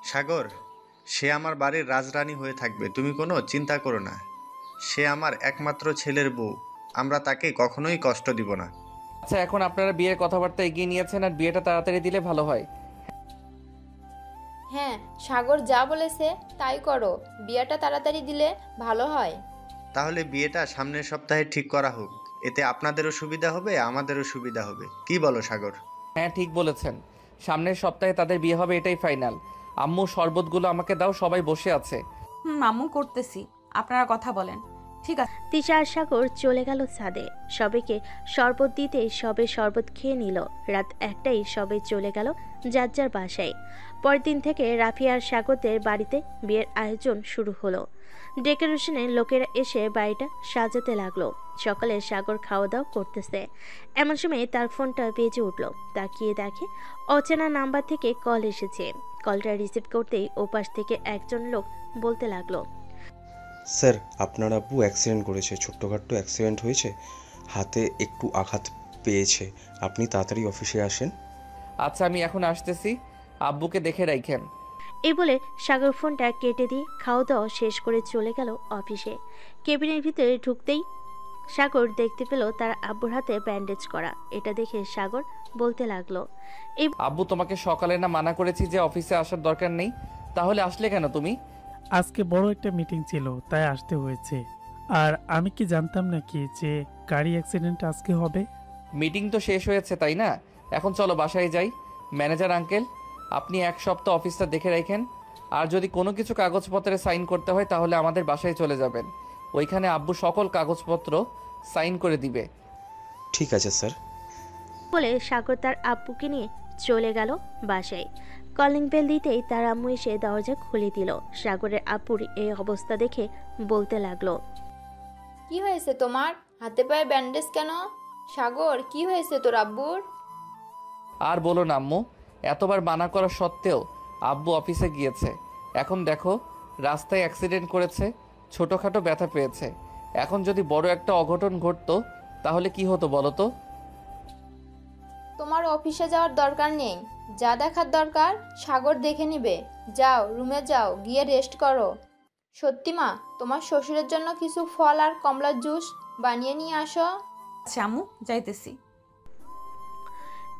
সাগর, সে আমার বাড়ির রাজরানী হয়ে থাকবে, তুমি কোনো চিন্তা করো না। সে আমার একমাত্র ছেলের বউ, আমরা তাকে কখনোই কষ্ট দিব না। আচ্ছা, এখন আপনারা বিয়ের কথাবার্তা এগিয়ে নিয়েছেন আর বিয়েটা তাড়াতাড়ি দিলে ভালো হয়। হ্যাঁ, সাগর যা বলেছে তাই করো, বিয়েটা তাড়াতাড়ি দিলে ভালো হয়। তাহলে বিয়েটা সামনের সপ্তাহে ঠিক করা হোক, এতে আপনাদেরও সুবিধা হবে আমাদেরও সুবিধা হবে। কি বলো সাগর? হ্যাঁ, ঠিক বলেছেন, সামনের সপ্তাহে তাদের বিয়ে হবে, এটাই ফাইনাল। আম্মু, শরবতগুলো আমাকে দাও, সবাই বসে আছে। আম্মু করতেছি, আপনারা কথা বলেন। ঠিক আছে। তিশা আর সাগর চলে গেল ছাদে। সবাইকে শরবত দিতে সবে শরবত খেয়ে নিল। রাত 1টায় সবাই চলে গেল যার যার বাসায়। পরের দিন থেকে রাফি আর সাগরদের বাড়িতে বিয়ের আয়োজন শুরু হলো। ডেকোরেশনের লোকেরা এসে বাড়িটা সাজাতে লাগলো। সকালে সাগর খাওয়া দাওয়া করতেছে, এমন সময় তার ফোনটা বেজে উঠল। তাকিয়ে দেখে অচেনা নাম্বার থেকে কল এসেছে। কলটা রিসিভ করতেই ওপাশ থেকে একজন লোক বলতে লাগলো, স্যার, আপনার আব্বু অ্যাক্সিডেন্ট করেছে, ছোট্টখাট্টো অ্যাক্সিডেন্ট হয়েছে, হাতে একটু আঘাত পেয়েছে, আপনি তাড়াতাড়ি অফিসে আসেন। আচ্ছা, আমি এখন আসতেছি, আব্বুকে দেখে রাখেন। এই বলে সাগর ফোনটা কেটে দিয়ে খাওয়া দাওয়া শেষ করে চলে গেল অফিসে। কেবিনের ভিতরে ঢুকতেই সাগর দেখতে পেল তার আব্বুর হাতে ব্যান্ডেজ করা। এটা দেখে সাগর বলতে লাগলো, আব্বু, তোমাকে সকালে না মানা করেছি যে অফিসে আসার দরকার নেই, তাহলে আসলে কেন তুমি? আজকে বড় একটা মিটিং ছিল, তাই আসতে হয়েছে। আর আমি কি জানতাম নাকি যে গাড়ি অ্যাক্সিডেন্ট আজকে হবে? মিটিং তো শেষ হয়েছে তাই না? এখন চলো বাসায় যাই। ম্যানেজার আঙ্কেল, আপনি 1 সপ্তাহ অফিসটা দেখে রাখেন, আর যদি কোনো কিছু কাগজপত্রে সাইন করতে হয় তাহলে আমাদের বাসায় চলে যাবেন। ওইখানে আব্বু সকল কাগজপত্র সাইন করে দিবে। ঠিক আছে স্যার। বলে সাগর তার আব্বুকে নিয়ে চলে গেল বাসায়। কলিং বেল দিতেই তার আম্মু এসে দরজা খুলে দিল। সাগরের আব্বুর এই অবস্থা দেখে বলতে লাগলো, কি হয়েছে তোমার? হাতে পায়ে ব্যান্ডেজ কেন? সাগর, কি হয়েছে তোর আব্বুর? আর বলো না আম্মু, এতবার মানা করা সত্ত্বেও আব্বু অফিসে গিয়েছে। এখন দেখো, রাস্তায় অ্যাক্সিডেন্ট করেছে, ছোটোখাটো ব্যথা পেয়েছে। এখন যদি বড় একটা অঘটন ঘটতো তাহলে কি হতো বলো তো? তোমার অফিসে যাওয়ার দরকার নেই। যা দেখার দরকার সাগর দেখে নিবে। যাও, রুমে যাও, গিয়ে রেস্ট করো। সত্যি মা, তোমার শ্বশুরের জন্য কিছু ফল আর কমলার জুস বানিয়ে নিয়ে আসো। আচ্ছা আম্মু, যাইতেছি।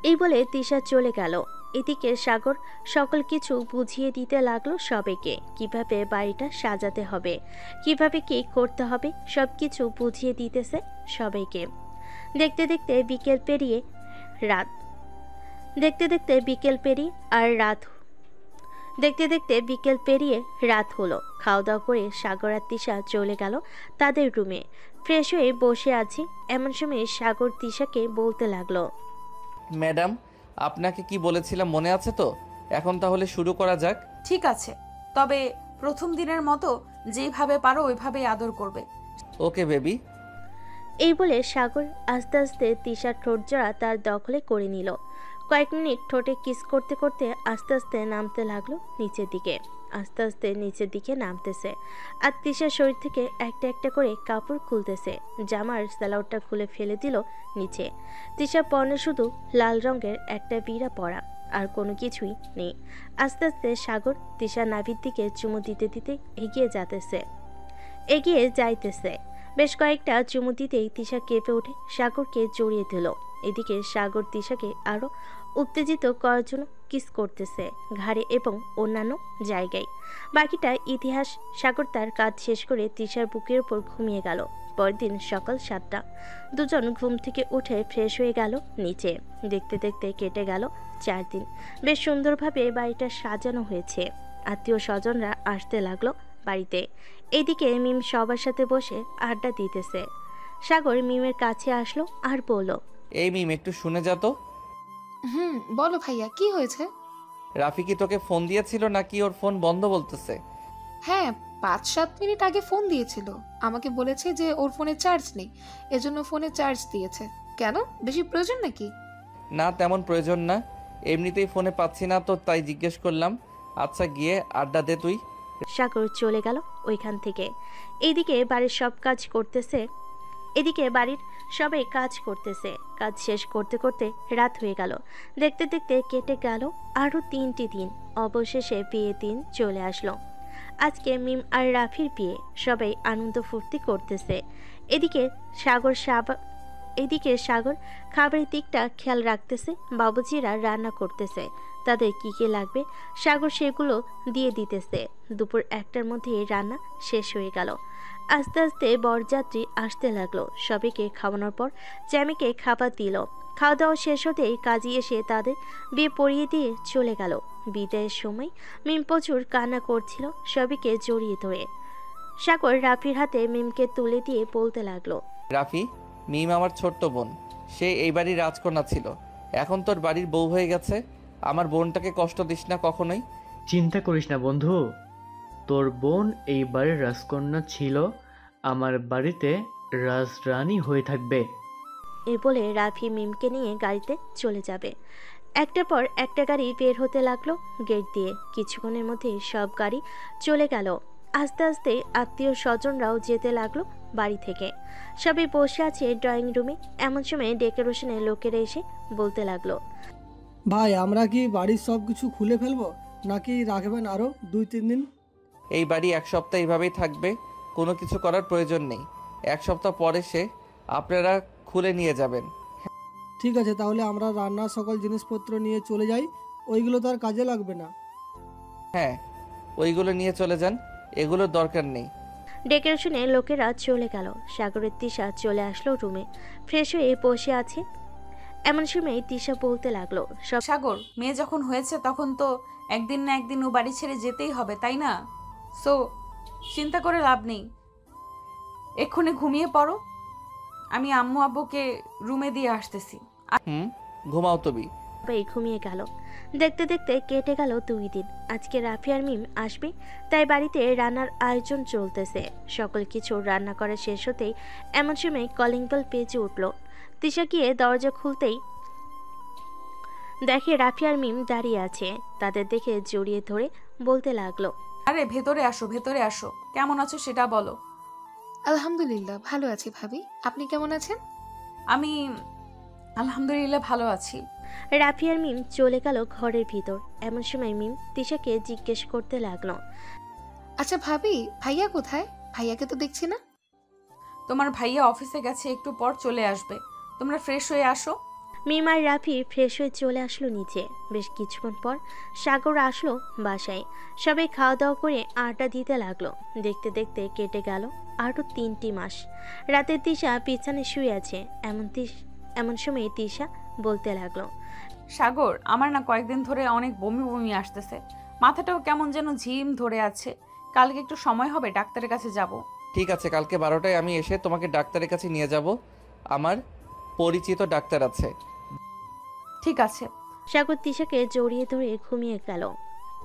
এই বলে তিশা চলে গেল। এদিকে সাগর সকল কিছু বুঝিয়ে দিতে লাগলো সবাইকে, কিভাবে বাড়িটা সাজাতে হবে, কিভাবে কি করতে হবে, সব কিছু বুঝিয়ে দিতেছে সবাইকে। দেখতে দেখতে বিকেল পেরিয়ে রাত হলো। খাওয়া দাওয়া করে সাগর আর তিশা চলে গেল তাদের রুমে। ফ্রেশ হয়ে বসে আছি এমন সময় সাগর তিশাকে বলতে লাগলো, ম্যাডাম, আপনাকে কি বলেছিলাম মনে আছে তো? এখন তাহলে শুরু করা যাক। ঠিক আছে, তবে প্রথম দিনের মতো যেভাবে পারো ওইভাবেই আদর করবে। Okay baby. এই বলে সাগর আস্তে আস্তে তিশার ঠোঁট জোড়া তার দখলে করে নিল। কয়েক মিনিট ঠোঁটে কিস করতে করতে আস্তে আস্তে নামতে লাগলো নিচের দিকে নামতেছে। আর তিশার শরীর থেকে একটা একটা করে কাপড় খুলতেছে। জামার স্যালাউটটা খুলে ফেলে দিল নিচে। তিশার পরনে শুধু লাল রঙের একটা বিড়া পরা, আর কোনো কিছুই নেই। আস্তে আস্তে সাগর তিশার নাভির দিকে চুমু দিতে দিতে এগিয়ে যাইতেছে। বেশ কয়েকটা চুমু দিতেই তিশা কেঁপে উঠে সাগরকে জড়িয়ে দিল। এদিকে সাগর তিশাকে আরো উত্তেজিত করার জন্য কিস করতেছে ঘাড়ে এবং অন্যান্য জায়গায়। বাকিটা ইতিহাস। সাগর তার কাজ শেষ করে তিশার বুকের উপর ঘুমিয়ে গেল। পরদিন সকাল 7টা। দুজন ঘুম থেকে উঠে ফ্রেশ হয়ে গেল নিচে। দেখতে দেখতে কেটে গেল 4 দিন। বেশ সুন্দরভাবে বাড়িটা সাজানো হয়েছে। আত্মীয় স্বজনরা আসতে লাগলো বাড়িতে। এদিকে মিম সবার সাথে বসে আড্ডা দিতেছে। সাগর মিমের কাছে আসলো আর বলল, এই মিম, একটু শুনে যা তো। বলো ভাইয়া, কি হয়েছে? রাফি কি তোকে ফোন দিয়েছিল নাকি ওর ফোন বন্ধ বলতেছে? হ্যাঁ, 5-7 মিনিট আগে ফোন দিয়েছিল। আমাকে বলেছে যে ওর ফোনে চার্জ নেই, এজন্য ফোনে চার্জ দিয়েছে। কেন, বেশি প্রয়োজন নাকি? না, তেমন প্রয়োজন না, এমনিতেই ফোনে পাচ্ছি না তো তাই জিজ্ঞেস করলাম। আচ্ছা, গিয়ে আড্ডা দে তুই। সাগর চলে গেল ওইখান থেকে। এদিকে বাড়ির সবাই কাজ করতেছে। কাজ শেষ করতে করতে রাত হয়ে গেল। দেখতে দেখতে কেটে গেল আরো 3টি দিন। অবশেষে বিয়ের দিন চলে আসলো। আজকে মিম আর রাফির বিয়ে। সবাই আনন্দ ফুর্তি করতেছে। এদিকে সাগর খাবারের দিকটা খেয়াল রাখতেছে। বাবুজিরা রান্না করতেছে, তাদের কি কি লাগবে সাগর সেগুলো দিয়ে দিতেছে। দুপুর 1টার মধ্যে রান্না শেষ হয়ে গেল। আস্তে আস্তে বরযাত্রী আসতে লাগলো। সবাইকে খাওয়ানোর পর জ্যামিকে খাবার দিল। খাওয়া দাওয়া শেষ হতেই কাজী এসে তাদের বিয়ে পড়িয়ে দিয়ে চলে গেল। বিদায়ের সময় মিম প্রচুর কান্না করছিল সবাইকে জড়িয়ে ধরে। সাগর রাফির হাতে মিমকে তুলে দিয়ে বলতে লাগলো, রাফি, মিম আমার ছোট্ট বোন। সে এই বাড়ির রাজকন্যা ছিল, এখন তোর বাড়ির বউ হয়ে গেছে। আমার বোনটাকে কষ্ট দিস না কখনোই। চিন্তা করিস না বন্ধু, তোর বোন এই বাড়ির রাজকন্যা ছিল, আমার বাড়িতে রাজরানী হয়ে থাকবে। এ বলে রাফি মিমকে নিয়ে গাড়িতে চলে যাবে। একটার পর একটা গাড়ি বের হতে লাগলো গেট দিয়ে। কিছুক্ষণের মধ্যে সব গাড়ি চলে গেল। আস্তে আস্তে আত্মীয় স্বজনরাও যেতে লাগলো বাড়ি থেকে। সবাই বসে আছে ড্রয়িং রুমে। এমন সময় ডেকোরেশনের লোকেরা এসে বলতে লাগলো, ভাই, আমরা কি বাড়ির সব কিছু খুলে ফেলবো নাকি রাখবেন আরো 2-3 দিন? এই বাড়ি 1 সপ্তাহ এইভাবেই থাকবে, কোনো কিছু করার প্রয়োজন নেই। 1 সপ্তাহ পরে সে আপনারা খুলে নিয়ে যাবেন। ঠিক আছে, তাহলে আমরা রান্নার সকল জিনিসপত্র নিয়ে চলে যাই, ওইগুলো তো আর কাজে লাগবে না। হ্যাঁ, ওইগুলো নিয়ে চলে যান, এগুলোর দরকার নেই। ডেকোরেশনে লোকেরা চলে গেল। সাগরের তিশা চলে আসলো রুমে, ফ্রেশ হয়ে বসে আছে। এমন সময় তিশা বলতে লাগলো, সব সাগর, মেয়ে যখন হয়েছে তখন তো একদিন না একদিন ও বাড়ি ছেড়ে যেতেই হবে, তাই না? সো চিন্তা করে লাভ নেই, এক্ষুনি ঘুমিয়ে পড়ো। আমি আম্মু আব্বুকে রুমে দিয়ে আসতেছি। ঘুমাও তুমি। সবাই ঘুমিয়ে গেল। দেখতে দেখতে কেটে গেল 2 দিন। আজকে রাফি আর মিম আসবে, তাই বাড়িতে রান্নার আয়োজন চলতেছে। সকল কিছু রান্না করা শেষ হতেই এমন সময় কলিং বেল বেজে উঠল। তিশা গিয়ে দরজা খুলতেই দেখে রাফি আর মিম দাঁড়িয়ে আছে। তাদের দেখে জড়িয়ে ধরে বলতে লাগলো, আরে ভেতরে আসো, ভেতরে আসো, কেমন আছো সেটা বলো। আলহামদুলিল্লাহ ভালো আছি ভাবি, আপনি কেমন আছেন? আমি আলহামদুলিল্লাহ ভালো আছি। রাফি আর মিম চলে গেল ঘরের ভিতর। এমন সময় মিম তিশাকে জিজ্ঞেস করতে লাগলো, আচ্ছা ভাবি, ভাইয়া কোথায়? ভাইয়াকে তো দেখছি না। তোমার ভাইয়া অফিসে গেছে, একটু পর চলে আসবে, তোমরা ফ্রেশ হয়ে আসো। মিম আর রাফি ফ্রেশ হয়ে চলে আসলো নিচে। বেশ কিছুক্ষণ পর সাগর আসলো বাসায়। সবাই খাওয়া দাওয়া করে আড্ডা দিতে লাগলো। দেখতে দেখতে কেটে গেল আরও 3টি মাস। রাতে তিশা বিছানে শুয়ে আছে। এমন সময় তিশা বলতে লাগলো, সাগর, আমার না কয়েকদিন ধরে অনেক বমি বমি আসতেছে, মাথাটাও কেমন যেন ঝিম ধরে আছে। কালকে একটু সময় হবে, ডাক্তারের কাছে যাব। ঠিক আছে, কালকে 12টায় আমি এসে তোমাকে ডাক্তারের কাছে নিয়ে যাব। আমার পরিচিত ডাক্তার আছে। ঠিক আছে। সাগর তিশাকে জড়িয়ে ধরে ঘুমিয়ে গেল।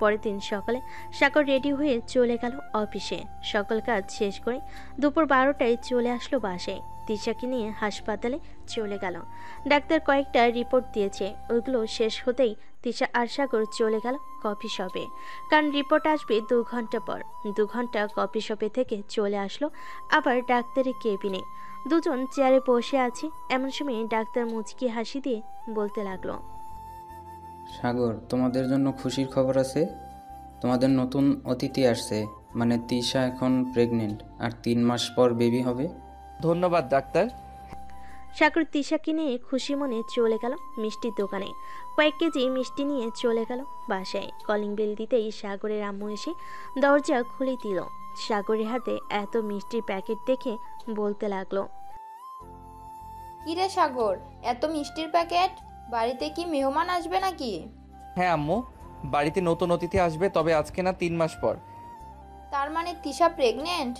পরের দিন সকালে সাগর রেডি হয়ে চলে গেল অফিসে। সকল কাজ শেষ করে দুপুর 12টায় চলে আসলো বাসায়। তিশাকে নিয়ে হাসপাতালে চলে গেল। ডাক্তার কয়েকটা রিপোর্ট দিয়েছে, ওইগুলো শেষ হতেই তিশা আর সাগর চলে গেল কফি শপে, কারণ রিপোর্ট আসবে 2 ঘন্টা পর। 2 ঘন্টা কফি শপে থেকে চলে আসলো আবার ডাক্তারের কেবিনে। দুজন চেয়ারে বসে আছে। এমন সময় ডাক্তার মুচকি হাসি দিয়ে বলতে লাগলো, সাগর, তোমাদের জন্য খুশির খবর আছে। তোমাদের নতুন অতিথি আসছে, মানে তিশা এখন প্রেগনেন্ট আর 3 মাস পর বেবি হবে। ধন্যবাদ ডাক্তার। সাগর তিশাকে নিয়ে খুশি মনে চলে গেল মিষ্টির দোকানে। কয়েক কেজি মিষ্টি নিয়ে চলে গেল বাসায়। কলিং বেল দিতেই সাগরের আম্মু এসে দরজা খুলে দিল। সাগরের হাতে এত মিষ্টির প্যাকেট দেখে বলতে লাগলো, কিরে সাগর, এত মিষ্টির প্যাকেট? বাড়িতে কি মেহমান আসবে নাকি? হ্যাঁ আম্মু, বাড়িতে নতুন অতিথি আসবে, তবে আজকে না 3 মাস পর। তার মানে তিশা প্রেগনেন্ট?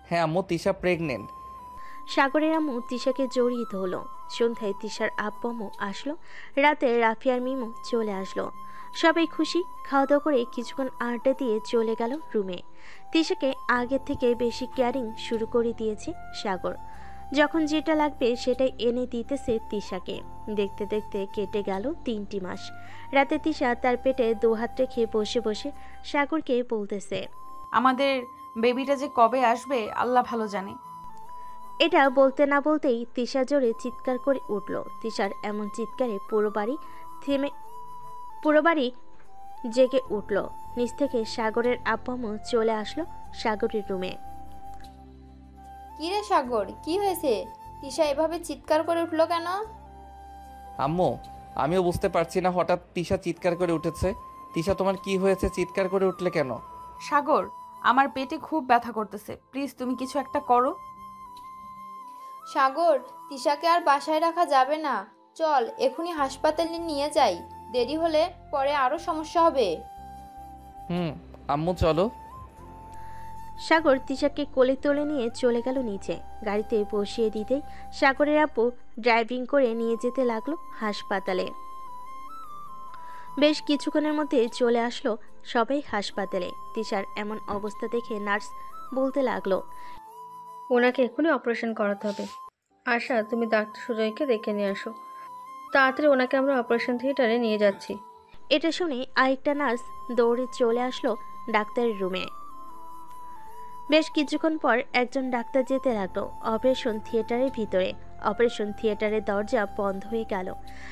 হ্যাঁ আম্মু, তিশা প্রেগনেন্ট। সাগরের আম্মু তিশাকে জড়িয়ে ধরলো। সন্ধ্যায় তিশার আব্বু আম্মু আসলো। রাতে রাফি আর মিমু চলে আসলো। সবাই খুশি। খাওয়া দাওয়া করে কিছুক্ষণ আড্ডা দিয়ে চলে গেল রুমে। তিশাকে আগের থেকে বেশি কেয়ারিং শুরু করে দিয়েছে সাগর। যখন যেটা লাগবে সেটাই এনে দিতেছে তিশাকে। দেখতে দেখতে কেটে গেল 3টি মাস। রাতে তিশা তার পেটে 2 হাত রেখে বসে বসে সাগরকে বলতেছে, আমাদের বেবিটা যে কবে আসবে আল্লাহ ভালো জানে। এটা বলতে না বলতেই তিশা জোরে চিৎকার করে উঠল। তিশার এমন চিৎকারে পুরো বাড়ি জেগে উঠল। নিচ থেকে সাগরের আব্বু আম্মু চলে আসলো সাগরের রুমে। কিরে সাগর, কি হয়েছে? তিশা এভাবে চিৎকার করে উঠলো কেন? আম্মু, আমিও বুঝতে পারছি না, হঠাৎ তিশা চিৎকার করে উঠেছে। তিশা, তোমার কি হয়েছে? চিৎকার করে উঠলে কেন? সাগর, আমার পেটে খুব ব্যথা করতেছে, প্লিজ তুমি কিছু একটা করো। সাগর, তিশাকে আর বাসায় রাখা যাবে না, চল এখনই হাসপাতালে নিয়ে যাই, দেরি হলে পরে আরো সমস্যা হবে। আম্মু চলো। সাগর তিশাকে কোলে তুলে নিয়ে চলে গেল নিচে। গাড়িতে বসিয়ে দিতেই সাগরের আব্বু ড্রাইভিং করে নিয়ে যেতে লাগলো হাসপাতালে। বেশ কিছুক্ষণের মধ্যে চলে আসলো সবাই হাসপাতালে। তিশার এমন অবস্থা দেখে নার্স বলতে লাগলো, ওনাকে এখনই অপারেশন করাতে হবে। আশা, তুমি ডাক্তার সুজয়কে ডেকে নিয়ে আসো, তাড়াতাড়ি ওনাকে আমরা অপারেশন থিয়েটারে নিয়ে যাচ্ছি। এটা শুনে আরেকটা নার্স দৌড়ে চলে আসলো ডাক্তারের রুমে। বেশ কিছুক্ষণ পর একজন ডাক্তার যেতে লাগলো অপারেশন থিয়েটারের ভিতরে। অপারেশন থিয়েটারের দরজা বন্ধ হয়ে গেল।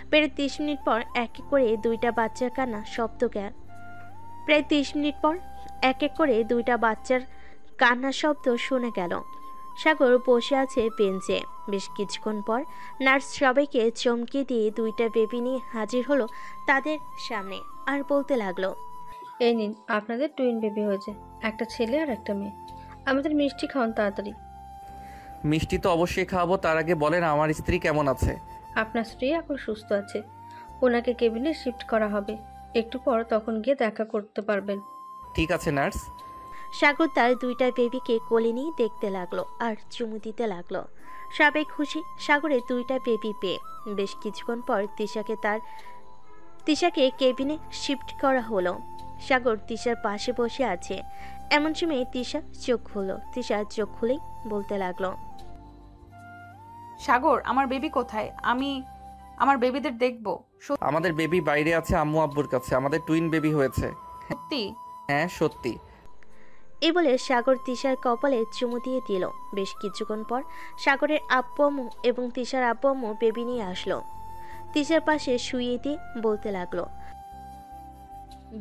প্রায় 30 মিনিট পর এক এক করে 2টা বাচ্চার কান্না শব্দ গেল। প্রায় 30 মিনিট পর এক এক করে 2টা বাচ্চার কান্নার শব্দ শুনে গেল। সাগর বসে আছে বেঞ্চে। বেশ কিছুক্ষণ পর নার্স সবাইকে চমকে দিয়ে 2টা বেবি নিয়ে হাজির হলো তাদের সামনে আর বলতে লাগলো, এই নিন, আপনাদের টুইন বেবি হয়েছে, একটা ছেলে আর একটা মেয়ে। আমাদের মিষ্টি খাওয়ান তাড়াতাড়ি। মিষ্টি তো অবশ্যই খাওয়াবো, তার আগে বলেন আমার স্ত্রী কেমন আছে? আপনার স্ত্রী এখন সুস্থ আছে, ওনাকে কেবিনে শিফট করা হবে, একটু পর তখন গিয়ে দেখা করতে পারবেন। ঠিক আছে নার্স। সাগর তার দুইটা বেবিকে কোলে নিয়ে দেখতে লাগলো আর চুমু দিতে লাগলো। সবাই খুশি সাগরের দুইটা বেবি পেয়ে। বেশ কিছুক্ষণ পর তিশাকে কেবিনে শিফট করা হলো। সাগর তিশার পাশে বসে আছে। এমন সময় তিশা চোখ খুললো। তিশা চোখ খুলেই বলতে লাগলো, সাগর আমার বেবি কোথায়? আমি আমার বেবিদের দেখবো। আমাদের বেবি বাইরে আছে আম্মু আব্বুর কাছে, আমাদের টুইন বেবি হয়েছে। সত্যি? হ্যাঁ সত্যি। এই বলে সাগর তিশার কপালে চুমু দিয়ে দিল। বেশ কিছুক্ষণ পর সাগরের আব্বু আম্মু এবং তিশার আব্বু আম্মু বেবি নিয়ে আসলো। তিশার পাশে শুইয়ে দিয়ে বলতে লাগলো,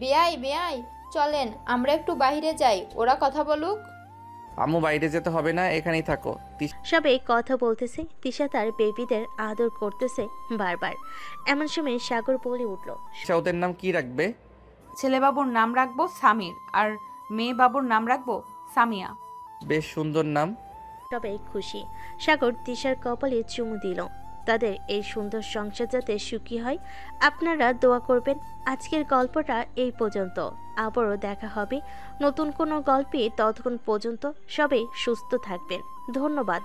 বেয়াই চলেন আমরা একটু বাইরে যাই, ওরা কথা বলুক। আম্মু বাইরে যেতে হবে না, এখানেই থাকো। সবাই কথা বলতেছে। তিশা তার বেবিদের আদর করতেছে বারবার। এমন সময় সাগর বলে উঠল, ওদের নাম কি রাখবে? ছেলে বাবুর নাম রাখবো সামির আর মেয়ে বাবুর নাম রাখবো সামিয়া। বেশ সুন্দর নাম। সবাই খুশি। সাগর তিশার কপালে চুমু দিল। তাদের এই সুন্দর সংসার যাতে সুখী হয় আপনারা দোয়া করবেন। আজকের গল্পটা এই পর্যন্ত। আবারও দেখা হবে নতুন কোনো গল্পে। ততক্ষণ পর্যন্ত সবাই সুস্থ থাকবেন। ধন্যবাদ।